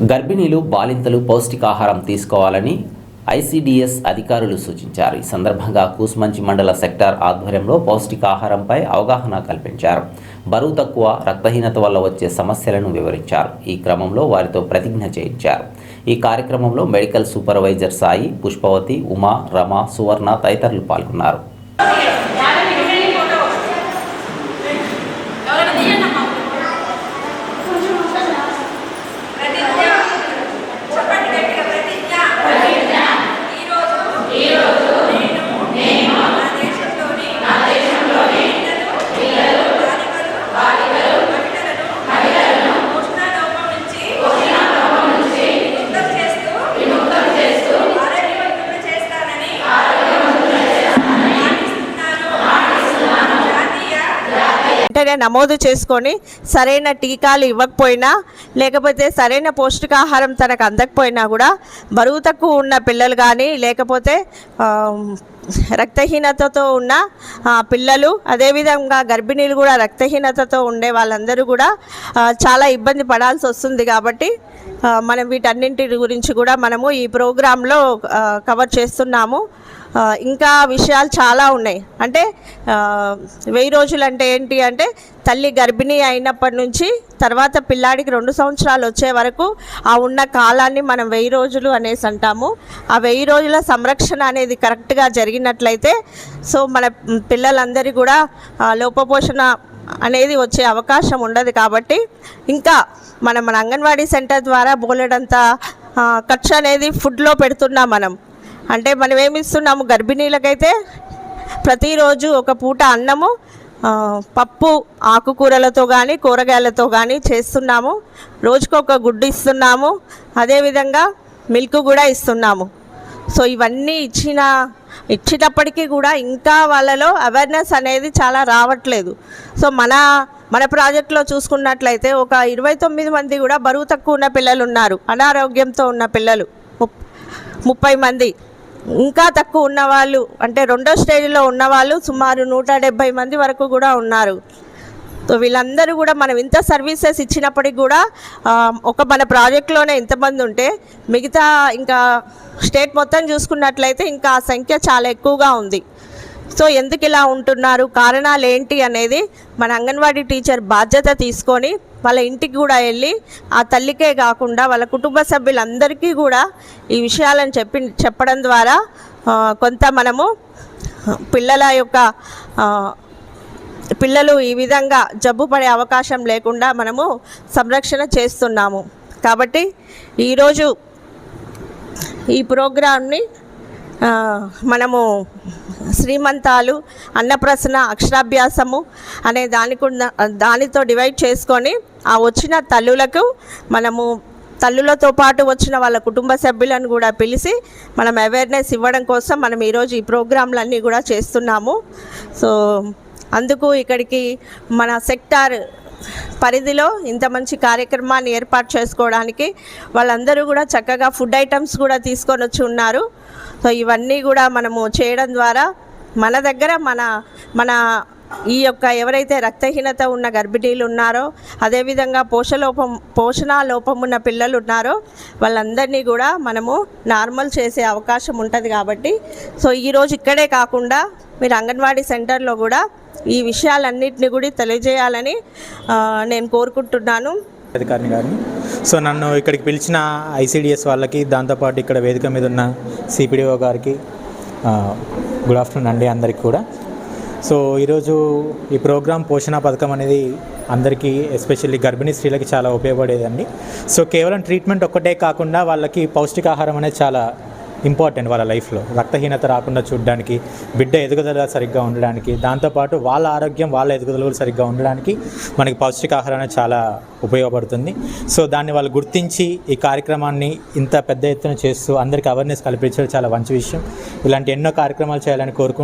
గర్భిణీలు బాలింతలు పౌష్టికాహారం తీసుకోవాలని ఐసీడీఎస్ అధికారులు సూచించారు. ఈ సందర్భంగా కూసుమంచి మండల సెక్టార్ ఆధ్వర్యంలో పౌష్టికాహారంపై అవగాహన కల్పించారు. బరువు తక్కువ, రక్తహీనత వల్ల వచ్చే సమస్యలను వివరించారు. ఈ క్రమంలో వారితో ప్రతిజ్ఞ చేయించారు. ఈ కార్యక్రమంలో మెడికల్ సూపర్వైజర్ సాయి, పుష్పవతి, ఉమా, రమ, సువర్ణ తదితరులు పాల్గొన్నారు. నమోదు చేసుకొని సరైన టీకాలు ఇవ్వకపోయినా లేకపోతే సరైన పౌష్టికాహారం తనకు అందకపోయినా కూడా బరువు తక్కువ ఉన్న పిల్లలు కానీ లేకపోతే రక్తహీనతతో ఉన్న పిల్లలు, అదేవిధంగా గర్భిణీలు కూడా రక్తహీనతతో ఉండే వాళ్ళందరూ కూడా చాలా ఇబ్బంది పడాల్సి వస్తుంది. కాబట్టి మనం వీటన్నింటి గురించి కూడా మనము ఈ ప్రోగ్రాంలో కవర్ చేస్తున్నాము. ఇంకా విషయాలు చాలా ఉన్నాయి. అంటే 1000 రోజులు అంటే ఏంటి అంటే తల్లి గర్భిణీ అయినప్పటి నుంచి తర్వాత పిల్లాడికి 2 సంవత్సరాలు వచ్చే వరకు ఆ ఉన్న కాలాన్ని మనం 1000 రోజులు అనేసి అంటాము. ఆ 1000 రోజుల సంరక్షణ అనేది కరెక్ట్గా జరిగినట్లయితే సో మన పిల్లలందరికీ కూడా లోపపోషణ అనేది వచ్చే అవకాశం ఉండదు. కాబట్టి ఇంకా మన అంగన్వాడీ సెంటర్ ద్వారా బోలెడంత ఖర్చు అనేది ఫుడ్లో పెడుతున్నాం మనం. అంటే మనం ఏమి ఇస్తున్నాము, గర్భిణీలకైతే ప్రతిరోజు ఒక పూట అన్నము, పప్పు, ఆకుకూరలతో కానీ కూరగాయలతో కానీ చేస్తున్నాము. రోజుకొక గుడ్డు ఇస్తున్నాము, అదేవిధంగా మిల్క్ కూడా ఇస్తున్నాము. సో ఇవన్నీ ఇచ్చినప్పటికీ కూడా ఇంకా వాళ్ళలో అవేర్నెస్ అనేది చాలా రావట్లేదు. సో మన ప్రాజెక్ట్లో చూసుకున్నట్లయితే ఒక 29 మంది కూడా బరువు తక్కువ ఉన్న పిల్లలు ఉన్నారు. అనారోగ్యంతో ఉన్న పిల్లలు 30 మంది. ఇంకా తక్కువ ఉన్నవాళ్ళు అంటే 2వ స్టేజ్లో ఉన్నవాళ్ళు సుమారు 170 మంది వరకు కూడా ఉన్నారు. సో వీళ్ళందరూ కూడా మనం ఇంత సర్వీసెస్ ఇచ్చినప్పటికి కూడా మన ప్రాజెక్ట్లోనే ఇంతమంది ఉంటే మిగతా ఇంకా స్టేట్ మొత్తం చూసుకున్నట్లయితే ఇంకా ఆ సంఖ్య చాలా ఎక్కువగా ఉంది. సో ఎందుకు ఇలా ఉంటున్నారు, కారణాలు ఏంటి అనేది మన అంగన్వాడీ టీచర్ బాధ్యత తీసుకొని వాళ్ళ ఇంటికి కూడా వెళ్ళి ఆ తల్లికే కాకుండా వాళ్ళ కుటుంబ సభ్యులందరికీ కూడా ఈ విషయాలను చెప్పడం ద్వారా కొంత మనము పిల్లలు ఈ విధంగా జబ్బు పడే అవకాశం లేకుండా మనము సంరక్షణ చేస్తున్నాము. కాబట్టి ఈరోజు ఈ ప్రోగ్రామ్ని మనము శ్రీమంతాలు, అన్నప్రసన, అక్షరాభ్యాసము అనే దానితో డివైడ్ చేసుకొని ఆ వచ్చిన తల్లులకు మనము తల్లులతో పాటు వచ్చిన వాళ్ళ కుటుంబ సభ్యులను కూడా పిలిచి మనం అవేర్నెస్ ఇవ్వడం కోసం మనం ఈరోజు ఈ ప్రోగ్రాంలన్నీ కూడా చేస్తున్నాము. సో అందుకు ఇక్కడికి మన సెక్టార్ పరిధిలో ఇంత మంచి కార్యక్రమాన్ని ఏర్పాటు చేసుకోవడానికి వాళ్ళందరూ కూడా చక్కగా ఫుడ్ ఐటమ్స్ కూడా తీసుకొని వచ్చి ఉన్నారు. సో ఇవన్నీ కూడా మనము చేయడం ద్వారా మన దగ్గర మన ఈ యొక్క ఎవరైతే రక్తహీనత ఉన్న గర్భిణీలు ఉన్నారో, అదేవిధంగా పోషణ లోపం ఉన్న పిల్లలు ఉన్నారో వాళ్ళందరినీ కూడా మనము నార్మల్ చేసే అవకాశం ఉంటుంది. కాబట్టి సో ఈరోజు ఇక్కడే కాకుండా మీరు అంగన్వాడీ సెంటర్లో కూడా ఈ విషయాలన్నింటినీ కూడా తెలియజేయాలని నేను కోరుకుంటున్నాను. అధికారిని గారిని సో నన్ను ఇక్కడికి పిలిచిన ఐసీడీఎస్ వాళ్ళకి, దాంతోపాటు ఇక్కడ వేదిక మీద ఉన్న సిపిడిఓ గారికి గుడ్ ఆఫ్టర్నూన్ అండి అందరికీ కూడా. సో ఈరోజు ఈ ప్రోగ్రాం పోషణ పథకం అనేది అందరికీ ఎస్పెషల్లీ గర్భిణీ స్త్రీలకి చాలా ఉపయోగపడేదండి. సో కేవలం ట్రీట్మెంట్ ఒక్కటే కాకుండా వాళ్ళకి పౌష్టికాహారం అనేది చాలా ఇంపార్టెంట్ వాళ్ళ లైఫ్లో. రక్తహీనత రాకుండా చూడడానికి, బిడ్డ ఎదుగుదల సరిగ్గా ఉండడానికి, దాంతోపాటు వాళ్ళ ఆరోగ్యం, వాళ్ళ ఎదుగుదల సరిగ్గా ఉండడానికి మనకి పౌష్టికాహారం అనేది చాలా ఉపయోగపడుతుంది. సో దాన్ని వాళ్ళు గుర్తించి ఈ కార్యక్రమాన్ని ఇంత పెద్ద ఎత్తున చేస్తూ అందరికీ అవేర్నెస్ కల్పించడం చాలా మంచి విషయం. ఇలాంటి ఎన్నో కార్యక్రమాలు చేయాలని కోరుకుంటున్నాను.